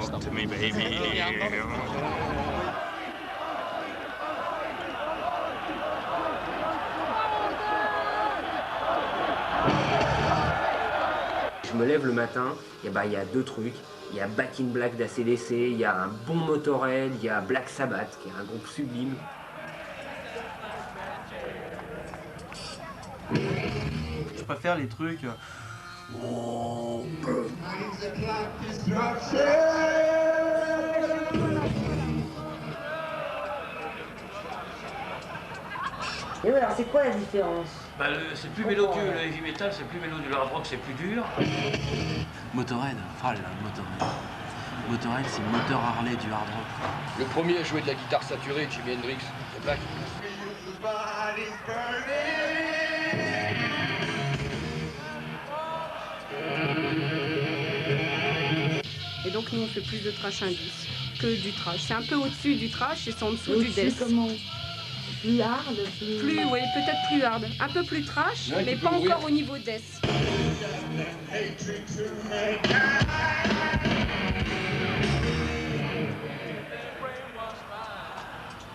Talk to me, baby. Je me lève le matin, et il y a deux trucs. Il y a Back in Black d'ACDC, il y a un bon Motorhead, il y a Black Sabbath, qui est un groupe sublime. Je préfère les trucs... Et voilà, c'est quoi la différence? Bah, c'est plus mélodieux, le heavy metal, c'est plus mélodieux, le hard rock, c'est plus dur. Motorhead, Motorhead. Motorhead, c'est le moteur Harley du hard rock. Le premier à jouer de la guitare saturée, Jimi Hendrix, c'est Black. Et donc nous on fait plus de trash indus que du trash. C'est un peu au-dessus du trash et c'est en dessous du death. Comment? Plus hard, Plus, oui, peut-être plus hard. Un peu plus trash, Ouais, mais pas encore au niveau death.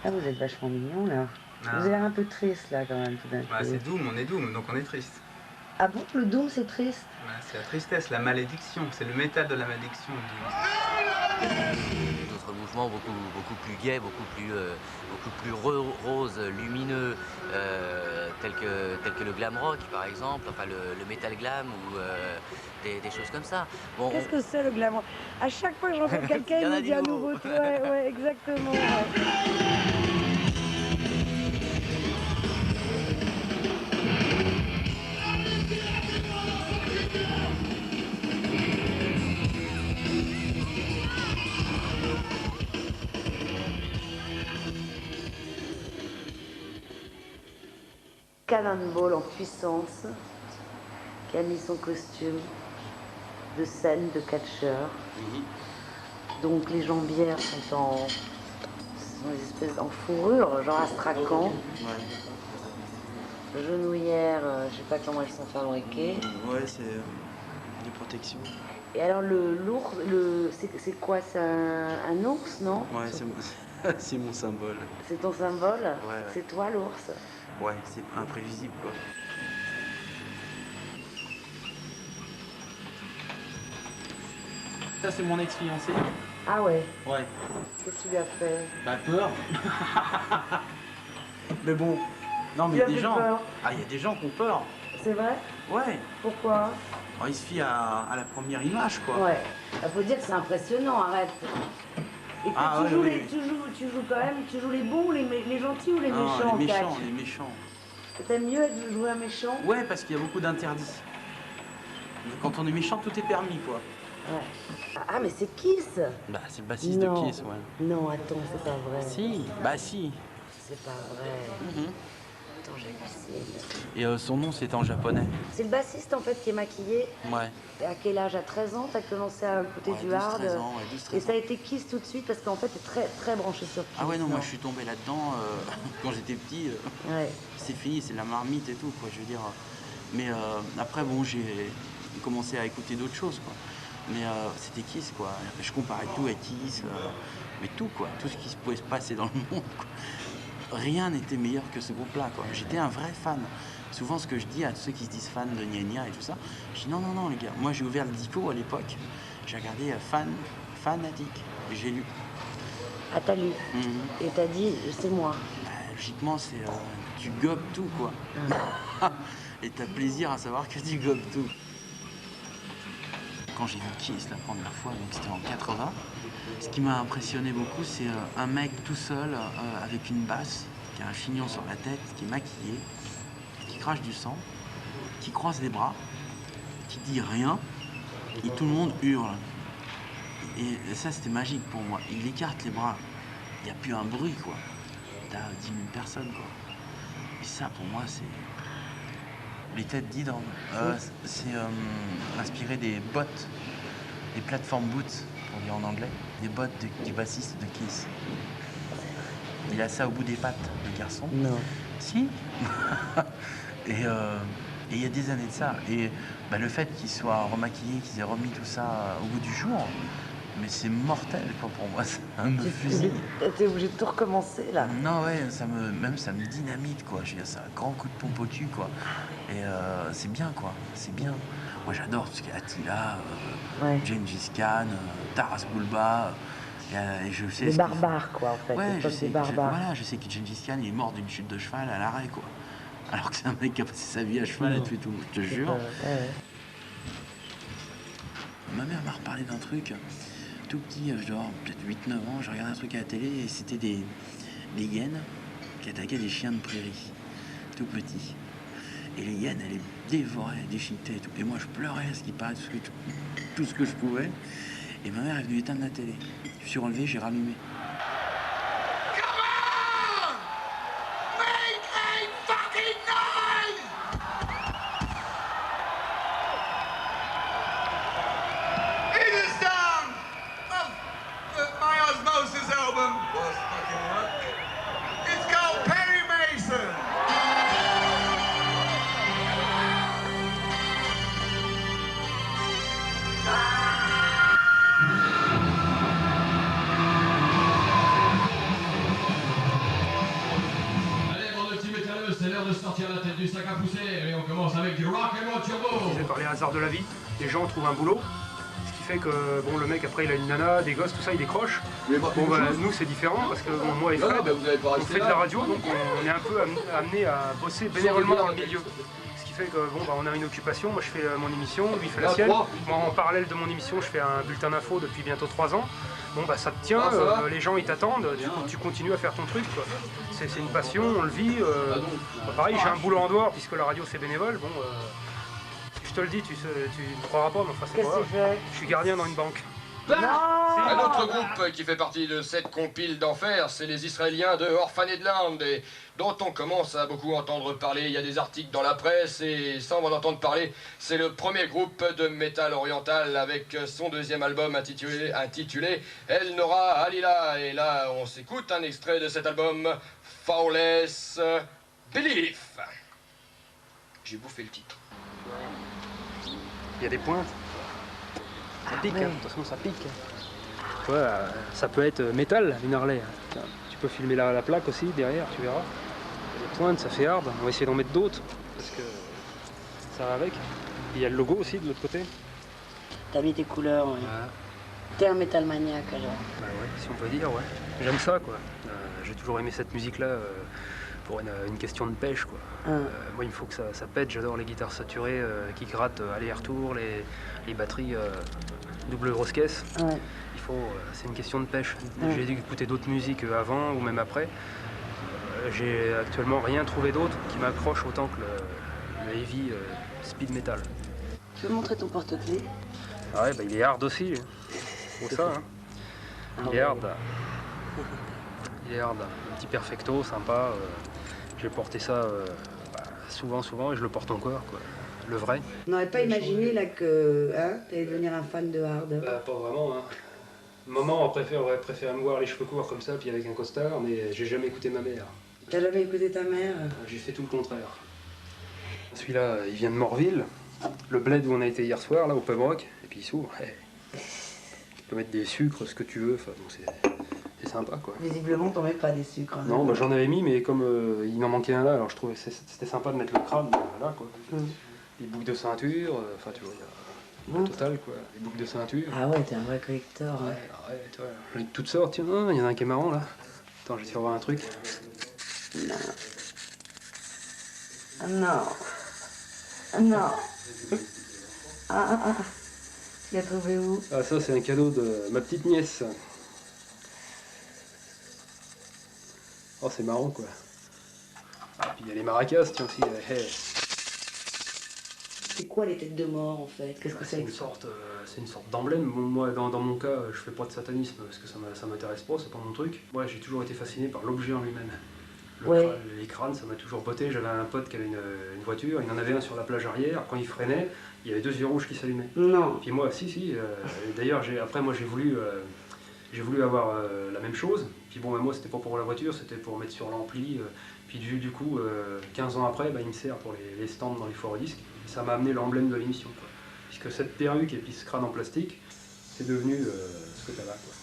Ah, vous êtes vachement mignon là. Ah. Vous avez l'air un peu triste là quand même tout d'un coup. Bah, c'est doom, on est doom, donc on est triste. Ah bon, le doom c'est triste? Bah, c'est la tristesse, la malédiction, c'est le métal de la malédiction. D'autres mouvements beaucoup plus gais, beaucoup plus rose, lumineux, tels que le glam rock par exemple, enfin le metal glam ou des choses comme ça. Bon, Qu'est-ce que c'est le glam rock? À chaque fois que je rencontre quelqu'un, il me dit un nouveau truc. Ouais, exactement. Ouais. Cannonball en puissance, qui a mis son costume de scène de catcheur. Donc les jambières sont des espèces en fourrure, genre astrakhan. Genouillères, je sais pas comment elles sont fabriquées. Ouais, c'est des protections. Et alors l'ours, c'est quoi? C'est un ours, non? Ouais, c'est mon symbole. C'est ton symbole? Ouais. C'est toi l'ours? Ouais, c'est imprévisible quoi. Ça c'est mon ex-fiancé. Ah ouais? Ouais. Qu'est-ce que tu lui as fait? Bah peur. Mais bon, non mais il y a des gens. Peur. Ah, il y a des gens qui ont peur. C'est vrai? Ouais. Pourquoi? Alors, il se fie à la première image quoi. Ouais. Il faut dire que c'est impressionnant, arrête. Et puis Ah, tu, ouais, joues ouais. tu joues quand même, tu joues les bons ou les gentils ou les Non, méchants? les méchants, catch? les méchants. T'aimes mieux jouer un méchant? Ouais, parce qu'il y a beaucoup d'interdits. Quand on est méchant, tout est permis quoi. Ouais. Ah mais c'est Kiss? Bah c'est le bassiste Non. de Kiss, ouais. Non, attends, c'est pas vrai. Si, bah si. C'est pas vrai. Attends, j'hallucine. Et son nom c'était en japonais. C'est le bassiste en fait qui est maquillé. Ouais. Et à quel âge? À 13 ans, t'as commencé à écouter Ouais, du 12, hard? 13 ans, ouais, 12, 13 et ça a été Kiss tout de suite parce qu'en fait t'es très très branché sur Kiss. Ah ouais non, moi je suis tombé là-dedans quand j'étais petit. Ouais. C'est fini, c'est la marmite et tout quoi, je veux dire. Mais après bon j'ai commencé à écouter d'autres choses quoi. Mais c'était Kiss quoi. Je comparais tout à Kiss, mais tout quoi, tout ce qui pouvait se passer dans le monde quoi. Rien n'était meilleur que ce groupe-là quoi. J'étais un vrai fan. Souvent ce que je dis à ceux qui se disent fans de Gna Gna et tout ça, je dis non les gars, moi j'ai ouvert le dico à l'époque, j'ai regardé Fanatique et j'ai lu. Ah t'as lu? Et t'as dit c'est moi. Bah, logiquement c'est tu gobes tout quoi. Et t'as plaisir à savoir que tu gobes tout. Quand j'ai vu Kiss la première fois, donc c'était en 80, ce qui m'a impressionné beaucoup, c'est un mec tout seul avec une basse, qui a un chignon sur la tête, qui est maquillé, qui crache du sang, qui croise les bras, qui dit rien, et tout le monde hurle. Et ça, c'était magique pour moi. Il écarte les bras, il n'y a plus un bruit, quoi. T'as 10 000 personnes, quoi. Et ça, pour moi, c'est... Les têtes d'hydre, c'est inspiré des bottes, des plateformes boots, pour dire en anglais, des bottes du bassiste de Kiss. Il a ça au bout des pattes, le garçon. Non. Si. Et il y a des années de ça. Et bah, le fait qu'ils soient remaquillés, qu'ils aient remis tout ça au bout du jour, mais c'est mortel quoi, pour moi, ça me fusille. T'es obligé de tout recommencer là. Non ouais, ça me dynamite quoi, je veux dire, c'est un grand coup de pompe au cul quoi. Et c'est bien quoi, c'est bien. Moi j'adore tout ce qui est Attila, Gengis Khan, Taras Bulba. Et je sais Les barbares quoi en fait, ouais, des barbares. Voilà, je sais que Gengis Khan il est mort d'une chute de cheval à l'arrêt quoi. Alors que c'est un mec qui a passé sa vie à cheval à tuer tout le monde, je te jure. Ma mère m'a reparlé d'un truc. Tout petit, je dois avoir peut-être 8-9 ans, je regardais un truc à la télé et c'était des hyènes qui attaquaient des chiens de prairie, tout petits. Et les hyènes, elles les dévoraient, elles déchiquetaient et tout. Et moi, je pleurais à ce qui paraît tout ce que je pouvais. Et ma mère est venue éteindre la télé. Je me suis relevé, j'ai rallumé. Par les hasards de la vie, les gens trouvent un boulot, ce qui fait que bon, le mec après il a une nana, des gosses, tout ça, il décroche. Bon, bah, nous c'est différent parce que bon, moi et Fred, on fait de la radio, donc on est un peu amené à bosser bénévolement dans le milieu. Ce qui fait que bon, bah, on a une occupation, moi je fais mon émission, lui il fait la sienne. Moi en parallèle de mon émission, je fais un bulletin d'info depuis bientôt 3 ans. Bon bah ça te tient, les gens ils t'attendent, tu continues à faire ton truc quoi. C'est une passion, on le vit. Bah, pareil, j'ai un boulot en dehors puisque la radio c'est bénévole. Bon, je te le dis, tu ne croiras pas, mais enfin c'est pas grave. Je suis gardien dans une banque. Un autre groupe qui fait partie de cette compile d'enfer, c'est les Israéliens de Orphanedland, et dont on commence à beaucoup entendre parler. Il y a des articles dans la presse, et sans en entendre parler, c'est le premier groupe de métal oriental avec son deuxième album intitulé El Nora Alila. Et là, on s'écoute un extrait de cet album, Fouless Belief. J'ai bouffé le titre. Il y a des pointes. Ça pique, hein. Attention, ça pique. Tu vois, ça peut être métal, une Harley. Tu peux filmer la plaque aussi derrière, tu verras. Il y a des pointes, ça fait hard. On va essayer d'en mettre d'autres parce que ça va avec. Il y a le logo aussi de l'autre côté. T'as mis tes couleurs, ouais. T'es un métal maniaque alors. Bah ouais, si on peut dire, ouais. J'aime ça quoi. J'ai toujours aimé cette musique-là. Pour une question de pêche quoi. Moi il me faut que ça pète, j'adore les guitares saturées qui grattent aller-retour, les batteries double grosse caisse. Ouais. C'est une question de pêche. J'ai dû écouter d'autres musiques avant ou même après. J'ai actuellement rien trouvé d'autre qui m'accroche autant que le heavy speed metal. Tu veux montrer ton porte-clés? Ah ouais, bah, il est hard aussi. C'est ça, hein. Il est hard. Il est hard. Un petit perfecto, sympa. J'ai porté ça souvent et je le porte encore, quoi. Le vrai. On n'aurait pas imaginé là que tu allais devenir un fan de hard. Pas vraiment. Hein. Maman aurait préféré me voir les cheveux courts comme ça, puis avec un costard, mais j'ai jamais écouté ma mère. T'as jamais écouté ta mère? J'ai fait tout le contraire. Celui-là, il vient de Morville, le bled où on a été hier soir, là, au pub rock, et puis il s'ouvre. Tu peux mettre des sucres, ce que tu veux, donc c'est sympa quoi. Visiblement, t'en mets pas des sucres. Hein. Non, bah, j'en avais mis, mais comme il en manquait un là, alors je trouvais c'était sympa de mettre le crâne là quoi. Les boucles de ceinture, enfin tu vois, il y a le total quoi, les boucles de ceinture. Ah ouais, t'es un vrai collector. Ouais, tu vois, j'en ai de toutes sortes, tiens, il y en a un qui est marrant là. Attends, je vais essayer de voir un truc. Non. Ah non. Ah non. Ah. Tu l'as trouvé où? Ah ça c'est un cadeau de ma petite nièce. Oh c'est marrant quoi. Ah puis il y a les maracas tiens aussi. C'est quoi les têtes de mort en fait? Qu'est-ce que c'est une sorte d'emblème. Moi dans mon cas je fais pas de satanisme parce que ça m'intéresse pas, c'est pas mon truc. Moi j'ai toujours été fasciné par l'objet en lui-même. Les crânes ça m'a toujours botté. J'avais un pote qui avait une voiture, il en avait un sur la plage arrière, quand il freinait, il y avait 2 yeux rouges qui s'allumaient. Non. Puis moi si. D'ailleurs après moi j'ai voulu J'ai voulu avoir la même chose, puis bon, moi c'était pas pour la voiture, c'était pour mettre sur l'ampli. Puis du coup, 15 ans après, il me sert pour les stands dans les foires disques. Ça m'a amené l'emblème de l'émission, puisque cette perruque et puis ce crâne en plastique, c'est devenu ce que tu as là, quoi.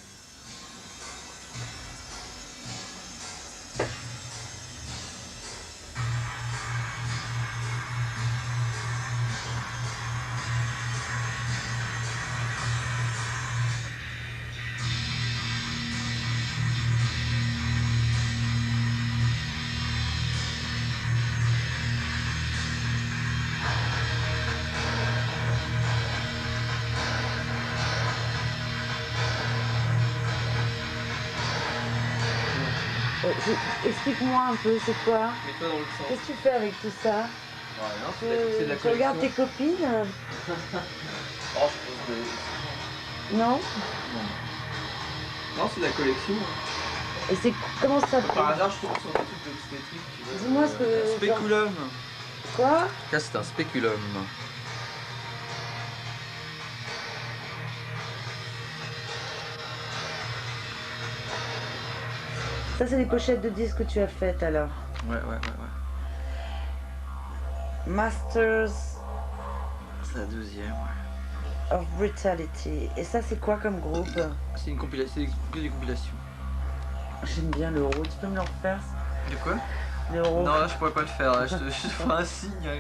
Explique-moi un peu, c'est quoi? Mets-toi dans le sens. Qu'est-ce que tu fais avec tout ça? C'est de la Tu regardes tes copines? Oh, je suppose que... Non? Non, c'est de la collection. Et c'est comment ça? Par hasard, je trouve sur des trucs de spétrique. Dis-moi ce que... Spéculum. Quoi? Là, c'est un spéculum. Ça, c'est les pochettes de disques que tu as faites alors. Ouais. Masters C'est la deuxième, of Brutality. Et ça, c'est quoi comme groupe? C'est une compilation, c'est des compilations. J'aime bien l'euro. Tu peux me le refaire? De quoi? L'euro. Non, là, je pourrais pas le faire. Là. Je te ferai un signe.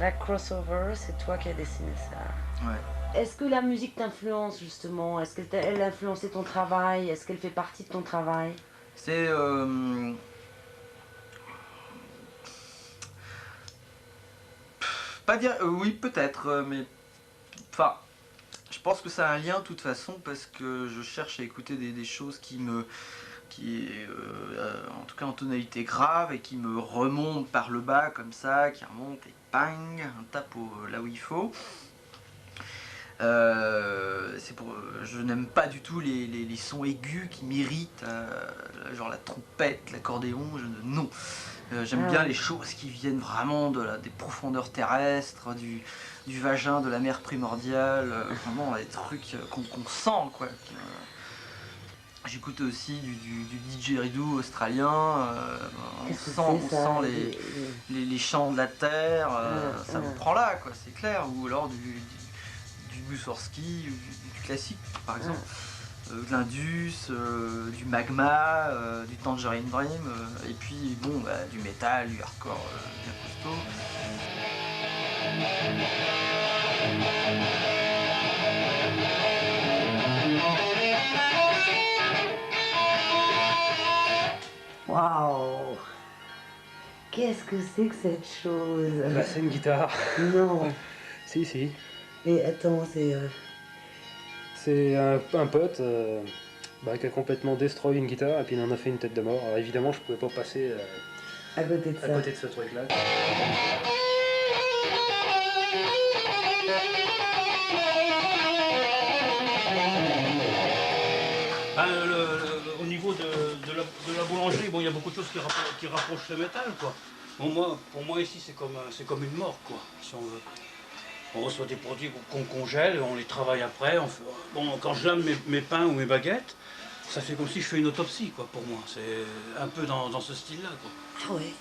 La crossover, c'est toi qui as dessiné ça. Ouais. Est-ce que la musique t'influence justement? Est-ce qu'elle a influencé ton travail? Est-ce qu'elle fait partie de ton travail? C'est... Pas dire... oui, peut-être, mais... Enfin, je pense que ça a un lien de toute façon parce que je cherche à écouter des choses qui me... en tout cas en tonalité grave et qui me remontent par le bas comme ça, qui remontent et bang, un tape là où il faut. Je n'aime pas du tout les sons aigus qui m'irritent, genre la trompette, l'accordéon, non. J'aime bien les choses qui viennent vraiment des profondeurs terrestres, du vagin de la mer primordiale, vraiment des trucs qu'on sent, quoi. J'écoute aussi du didgeridoo australien, on sent les chants de la terre, ça me prend là, quoi, c'est clair, ou alors du Mussorgsky, du classique par exemple, de l'Indus, du Magma, du Tangerine Dream, et puis bon, du métal, du hardcore bien costaud. Waouh! Qu'est-ce que c'est que cette chose? Bah, c'est une guitare. Non. Si. Et attends, c'est... C'est un pote qui a complètement destroy une guitare et puis il en a fait une tête de mort. Alors évidemment, je pouvais pas passer à côté de ça. À côté de ce truc-là. Au niveau de la boulangerie, bon, il y a beaucoup de choses qui rapprochent le métal, quoi. Bon, pour moi ici, c'est comme une mort, quoi, si on veut. On reçoit des produits qu'on congèle, on les travaille après. Bon, quand je lame mes pains ou mes baguettes, ça fait comme si je fais une autopsie, quoi, pour moi. C'est un peu dans ce style-là, quoi. Ah ouais.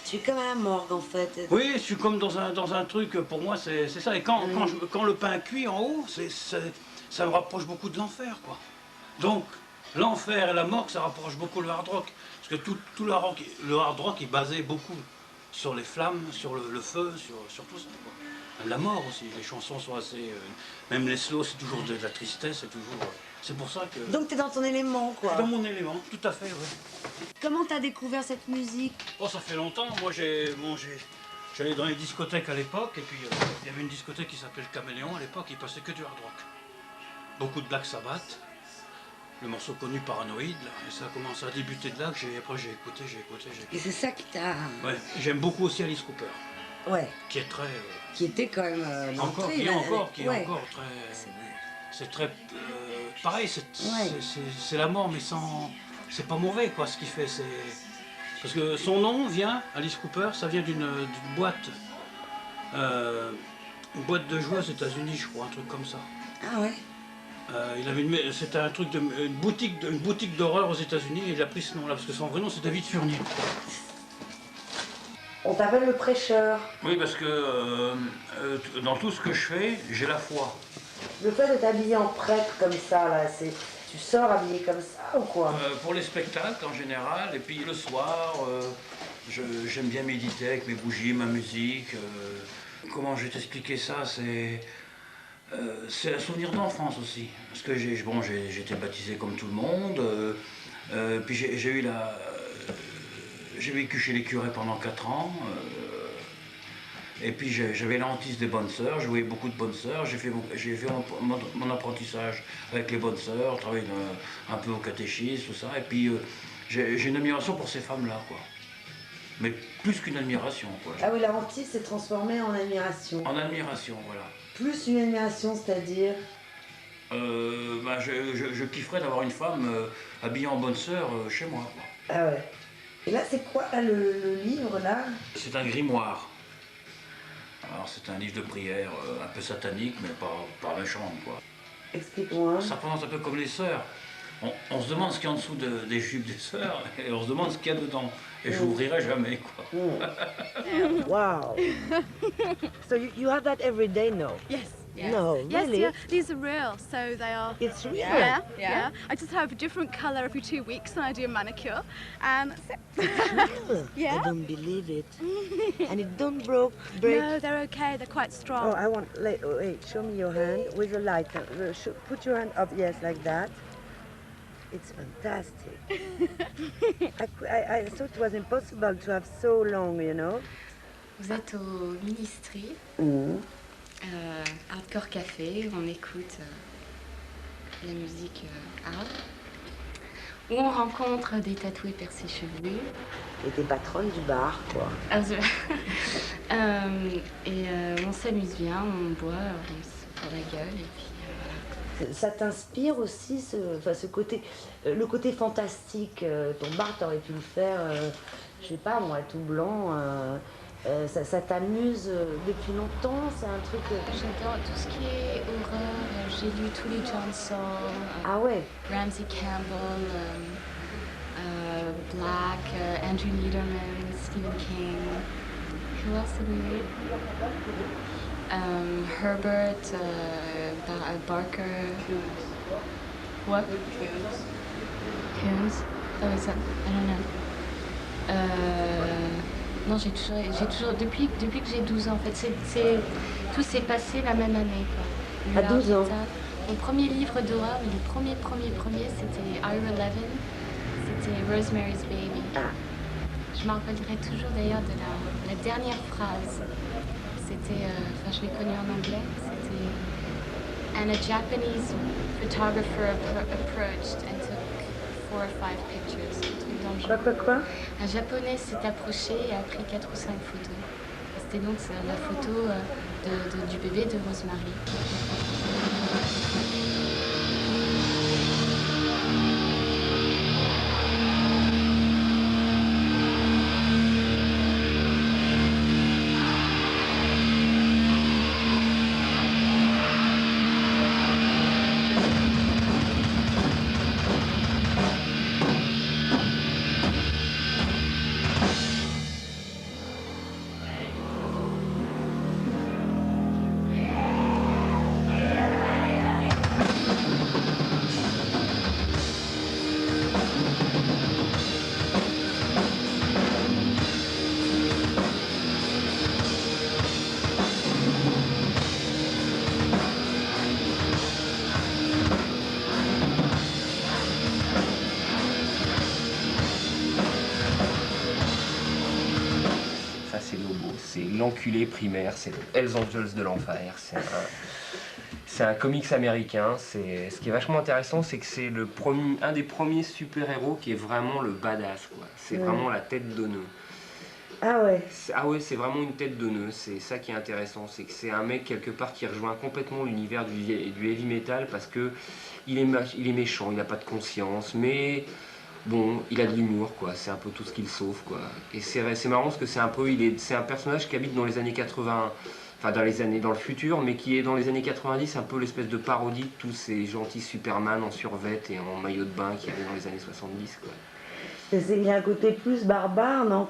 Tu es comme à la morgue, en fait. Oui, je suis comme dans un truc, pour moi, c'est ça. Et quand le pain cuit en haut, ça me rapproche beaucoup de l'enfer, quoi. Donc, l'enfer et la morgue, ça rapproche beaucoup le hard rock. Parce que tout le hard rock est basé beaucoup sur les flammes, sur le feu, sur tout ça, quoi. La mort aussi, les chansons sont assez... même les slows, c'est toujours de la tristesse, c'est toujours... c'est pour ça que... Donc t'es dans ton élément, quoi. Dans mon élément, tout à fait, oui. Comment t'as découvert cette musique? Oh, ça fait longtemps. Moi, j'allais dans les discothèques à l'époque, et puis il y avait une discothèque qui s'appelle Caméléon à l'époque, il passait que du hard rock. Beaucoup de Black Sabbath, le morceau connu Paranoid, là, et ça a commencé à débuter de là, après j'ai écouté. Et c'est ça qui t'a... Ouais, j'aime beaucoup aussi Alice Cooper. Ouais. Qui est très... qui était quand même... qui est encore très... C'est très... pareil, c'est la mort, mais sans... C'est pas mauvais, quoi, ce qu'il fait, c'est... Parce que son nom vient, Alice Cooper, ça vient d'une boîte. Une boîte de jouets aux États-Unis, je crois, un truc comme ça. Ah ouais. C'était un truc une boutique d'horreur aux États-Unis, et il a pris ce nom-là, parce que son vrai nom c'était David Furnier. On t'appelle le prêcheur. Oui, parce que dans tout ce que je fais, j'ai la foi. Le fait de t'habiller en prêtre comme ça, là, tu sors habillé comme ça ou quoi? Pour les spectacles en général, et puis le soir, j'aime bien méditer avec mes bougies, ma musique. Comment je vais t'expliquer ça? C'est un souvenir d'enfance aussi. Parce que j'ai été baptisé comme tout le monde. Puis j'ai vécu chez les curés pendant 4 ans. Et puis j'avais la hantise des bonnes sœurs, je voyais beaucoup de bonnes sœurs. J'ai fait mon apprentissage avec les bonnes sœurs, travaillé un peu au catéchisme, tout ça. Et puis j'ai une admiration pour ces femmes-là, quoi. Mais plus qu'une admiration, quoi. Ah oui, la hantise s'est transformée en admiration. En admiration, voilà. Plus une admiration, c'est-à-dire je kifferais d'avoir une femme habillée en bonne sœur chez moi, quoi. Ah ouais. Et là, c'est quoi là, le livre, là? C'est un grimoire. Alors c'est un livre de prière un peu satanique, mais pas méchant, quoi. Explique-moi. Ça pense un peu comme les sœurs. On se demande ce qu'il y a en dessous des jupes des sœurs, et on se demande ce qu'il y a dedans. Et je l'ouvrirai jamais, quoi. Wow. So you have that every day, no? Yes. Yeah. No, really? Yes, yeah. These are real, so they are. It's real. Yeah. I just have a different colour every 2 weeks when I do a manicure, and that's it. Yeah. I don't believe it. And it don't break. No, they're okay. They're quite strong. Oh, I want. Wait. Show me your hand with the light. Put your hand up. Yes, like that. It's fantastic. I thought it was impossible to have so long, you know. Vous êtes au Ministry. Hardcore Café, on écoute la musique hard, où on rencontre des tatoués percés chevelus. Et des patronnes du bar, quoi. On s'amuse bien, on boit, on se prend la gueule, et puis voilà. Ça t'inspire aussi, ce côté, le côté fantastique. Ton bar, t'aurais pu le faire, je sais pas moi, tout blanc. Ça t'amuse depuis longtemps, c'est un truc... J'adore tout ce qui est horreur, j'ai lu tous les John Saul, ah ouais. Ramsey Campbell, Black, Andrew Lederman, Stephen King. Who else did we read? Herbert, Barker. What? Coons. Oh, is that? I don't know. Non, j'ai toujours depuis que j'ai 12 ans, en fait, tout s'est passé la même année, quoi. À 12 ans. Mon premier livre d'horreur, le premier, c'était Ira Levin, c'était Rosemary's Baby. Ah. Je me rappellerai toujours d'ailleurs de la dernière phrase. C'était, je l'ai connue en anglais, c'était And a Japanese photographer approached and took 4 or 5 pictures. Quoi? Un japonais s'est approché et a pris 4 ou 5 photos. C'était donc la photo du bébé de Rosemary. L'enculé primaire, c'est le Hells Angels de l'enfer. C'est un comics américain. Ce qui est vachement intéressant, c'est que c'est un des premiers super-héros qui est vraiment le badass, quoi. C'est vraiment la tête de nœud. Ah ouais. Ah ouais, c'est vraiment une tête de nœud. C'est ça qui est intéressant, c'est que c'est un mec quelque part qui rejoint complètement l'univers du heavy metal parce que il est méchant, il n'a pas de conscience, mais bon, il a de l'humour, quoi. C'est un peu tout ce qu'il sauve, quoi. Et c'est marrant parce que c'est un personnage qui habite dans les années 80, enfin dans le futur, mais qui est dans les années 90 un peu l'espèce de parodie de tous ces gentils Superman en survêt et en maillot de bain qu'il y avait dans les années 70, quoi. Il y a un côté plus barbare, non,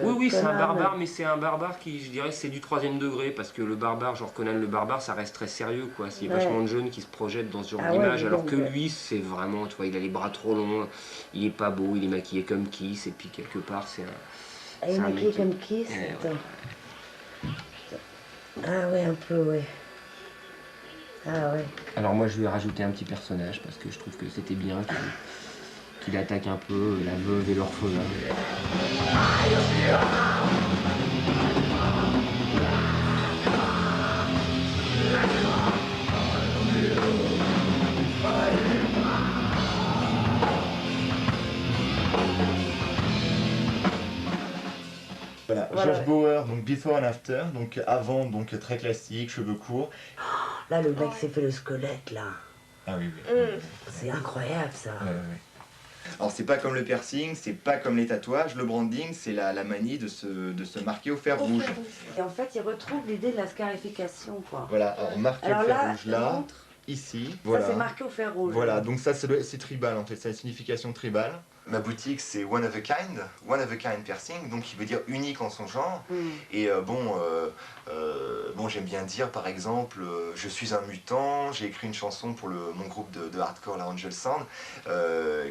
Oui, c'est un barbare, mais c'est un barbare qui, je dirais, c'est du 3e degré, parce que le barbare, genre Conan le barbare, ça reste très sérieux, quoi. Il y a vachement de jeunes qui se projettent dans ce genre d'image, alors que lui, c'est vraiment, tu vois, il a les bras trop longs, il est pas beau, il est maquillé comme Kiss, et puis quelque part, c'est un... Il est maquillé comme Kiss, attends. Ah ouais, un peu, ouais. Ah ouais. Alors moi, je vais rajouter un petit personnage, parce que je trouve que c'était bien qu'il attaque un peu la veuve et l'orphelin. Voilà, Josh Bauer, donc Before and After, donc avant, donc très classique, cheveux courts. Là, le mec s'est fait le squelette, là. Ah oui, oui. C'est incroyable, ça. Alors c'est pas comme le piercing, c'est pas comme les tatouages, le branding c'est la manie de se marquer au fer rouge. Et en fait il retrouve l'idée de la scarification, quoi. Voilà, on marque le fer rouge là, ici. Voilà. Ça c'est marqué au fer rouge. Voilà, donc ça c'est tribal en fait, c'est la signification tribale. Ma boutique c'est one of a kind piercing, donc qui veut dire unique en son genre. Et bon j'aime bien dire par exemple, je suis un mutant, j'ai écrit une chanson pour mon groupe de hardcore, la Angel Sound,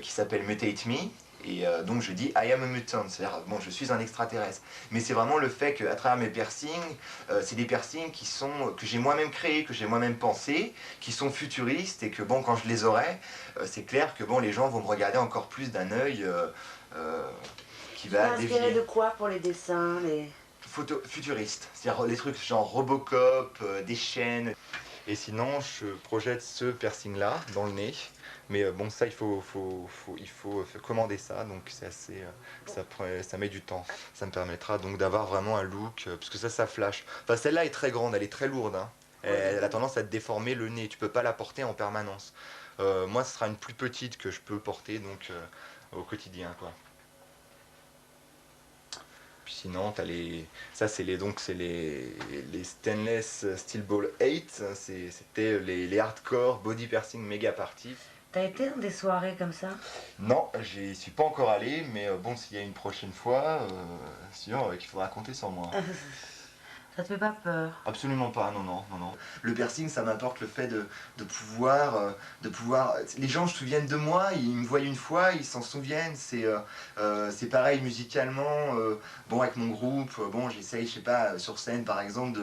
qui s'appelle Mutate Me. Et donc je dis I am a mutant, c'est-à-dire bon je suis un extraterrestre. Mais c'est vraiment le fait qu'à travers mes piercings, c'est des piercings que j'ai moi-même créés, que j'ai moi-même pensés, qui sont futuristes et que bon quand je les aurai, c'est clair que bon les gens vont me regarder encore plus d'un œil qui va dévier. Inspiré de quoi pour les dessins, futuristes, c'est-à-dire des trucs genre Robocop, des chaînes. Et sinon je projette ce piercing là dans le nez. Mais bon, ça, il faut commander ça, donc c'est assez, ça met du temps. Ça me permettra donc d'avoir vraiment un look, parce que ça flash. Enfin, celle-là est très grande, elle est très lourde. Hein. Elle a tendance à te déformer le nez, tu peux pas la porter en permanence. Moi, ce sera une plus petite que je peux porter donc au quotidien, quoi. Puis sinon, t'as ça c'est les Stainless Steel Ball 8, c'était les hardcore body piercing méga party. T'as été dans des soirées comme ça? Non, j'y suis pas encore allé, mais bon, s'il y a une prochaine fois, sûr qu'il faudra compter sur moi. Ça te fait pas peur? Absolument pas, non. Le piercing, ça m'apporte le fait de pouvoir... Les gens se souviennent de moi, ils me voient une fois, ils s'en souviennent, c'est pareil musicalement, bon, avec mon groupe, bon, j'essaye, je sais pas, sur scène par exemple,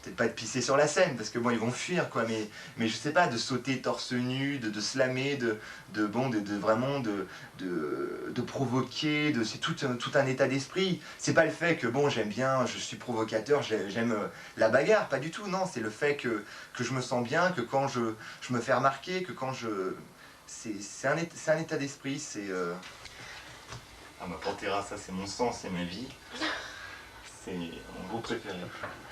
peut-être pas de pisser sur la scène parce que bon ils vont fuir quoi, mais je sais pas, de sauter torse nu, de slammer, vraiment de provoquer, c'est tout un état d'esprit. C'est pas le fait que bon j'aime bien, je suis provocateur, j'aime la bagarre, pas du tout, non, c'est le fait que je me sens bien, que quand je me fais remarquer, que quand c'est un état d'esprit, c'est ah, ma Pantera, ça c'est mon sang, c'est ma vie. C'est mon groupe préféré.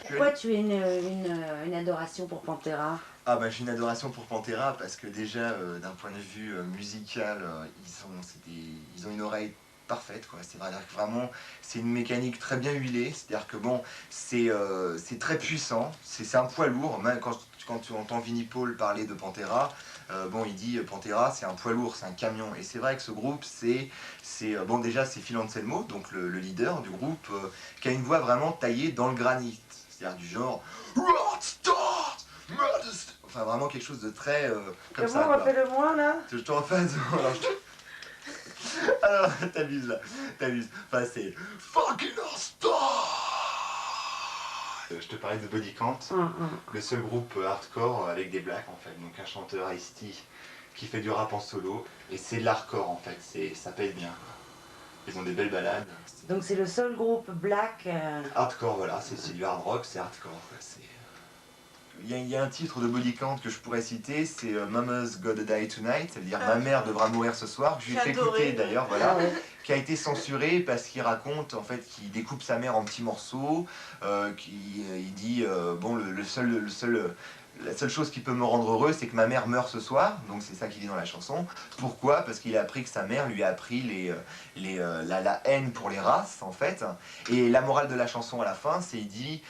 Pourquoi tu as une adoration pour Pantera? Ah bah j'ai une adoration pour Pantera parce que déjà d'un point de vue musical, ils ont une oreille parfaite, quoi. C'est vraiment, c'est une mécanique très bien huilée, c'est-à-dire que bon, c'est très puissant, c'est un poids lourd, même quand tu entends Vinnie Paul parler de Pantera, bon il dit Pantera c'est un poids lourd, c'est un camion, et c'est vrai que ce groupe bon déjà c'est Phil Anselmo, donc le leader du groupe, qui a une voix vraiment taillée dans le granit, c'est-à-dire du genre enfin vraiment quelque chose de très comme ça. Comment refais-le moi là? Je te refais alors t'abuses là, enfin c'est fucking star. Je te parlais de Body Count, le seul groupe hardcore avec des blacks en fait, donc un chanteur Ice-T qui fait du rap en solo, et c'est de l'hardcore en fait, ça paye bien. Ils ont des belles balades. Donc c'est le seul groupe black hardcore, voilà, c'est du hard rock, c'est hardcore. Il y a un titre de Body Count que je pourrais citer, c'est Mama's Gotta Die Tonight, ça veut dire ma mère devra mourir ce soir, que je lui ai fait écouter d'ailleurs, voilà, qui a été censuré parce qu'il raconte en fait qu'il découpe sa mère en petits morceaux, il dit bon le seul la seule chose qui peut me rendre heureux, c'est que ma mère meurt ce soir. Donc c'est ça qu'il dit dans la chanson. Pourquoi? Parce qu'il a appris que sa mère lui a appris la haine pour les races, en fait. Et la morale de la chanson à la fin, c'est il dit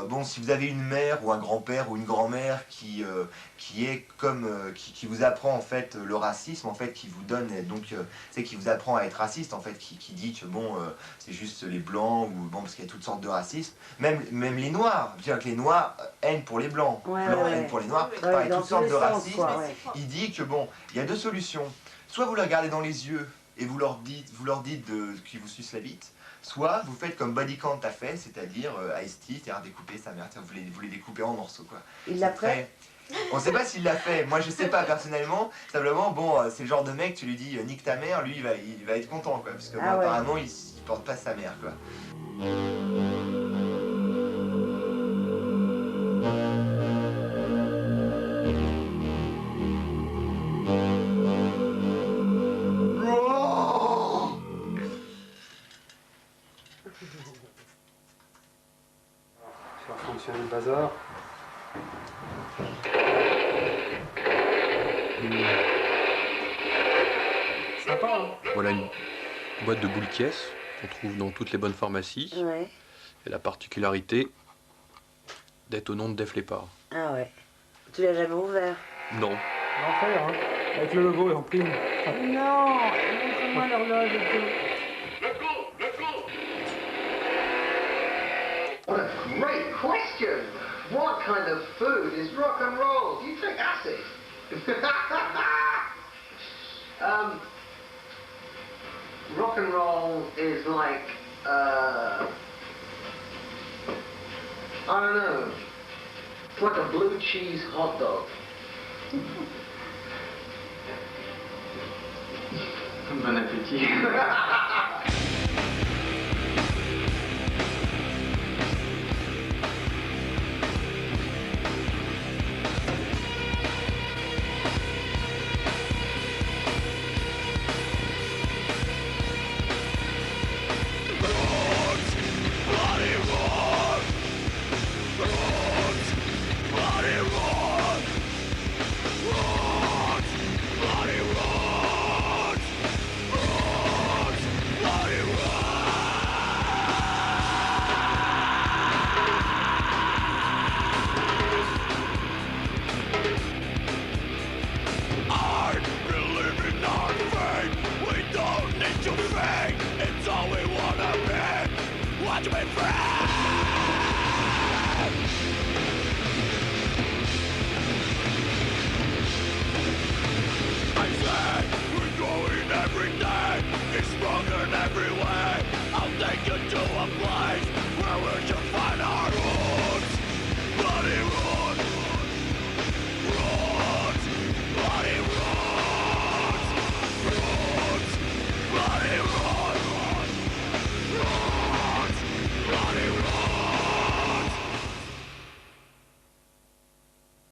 bon, si vous avez une mère ou un grand-père ou une grand-mère qui est comme qui vous apprend en fait le racisme, en fait, qui vous donne donc c'est qui vous apprend à être raciste, en fait, qui dit que bon c'est juste les blancs ou bon parce qu'il y a toutes sortes de racisme, même les noirs, dire que les noirs haine pour les blancs, haine pour les noirs, pareil, toutes sortes de racisme. Quoi, ouais. Il dit que bon, il y a deux solutions. Soit vous les regardez dans les yeux et vous leur dites qu'ils vous sucent la bite. Soit vous faites comme Body Count a fait, c'est-à-dire Ice-T, c'est-à-dire découper sa mère, vous les découpez en morceaux, quoi. Il l'a fait. On sait pas s'il l'a fait, moi je sais pas personnellement, simplement bon c'est le genre de mec, tu lui dis nique ta mère, lui il va être content, quoi, parce que bon, apparemment il porte pas sa mère, quoi. Faire fonctionner le bazar. Sympa, hein. Voilà une boîte de boules caisses qu'on trouve dans toutes les bonnes pharmacies. Ouais. Et la particularité d'être au nom de Def Leppard. Ah ouais. Tu l'as jamais ouvert? Non. L'enfer, hein. Avec le logo et en prime. Non, montre-moi l'horloge et tout. What a great question! What kind of food is rock and roll? Do you take acid? Rock and roll is like, I don't know, it's like a blue cheese hot dog. Bon appétit.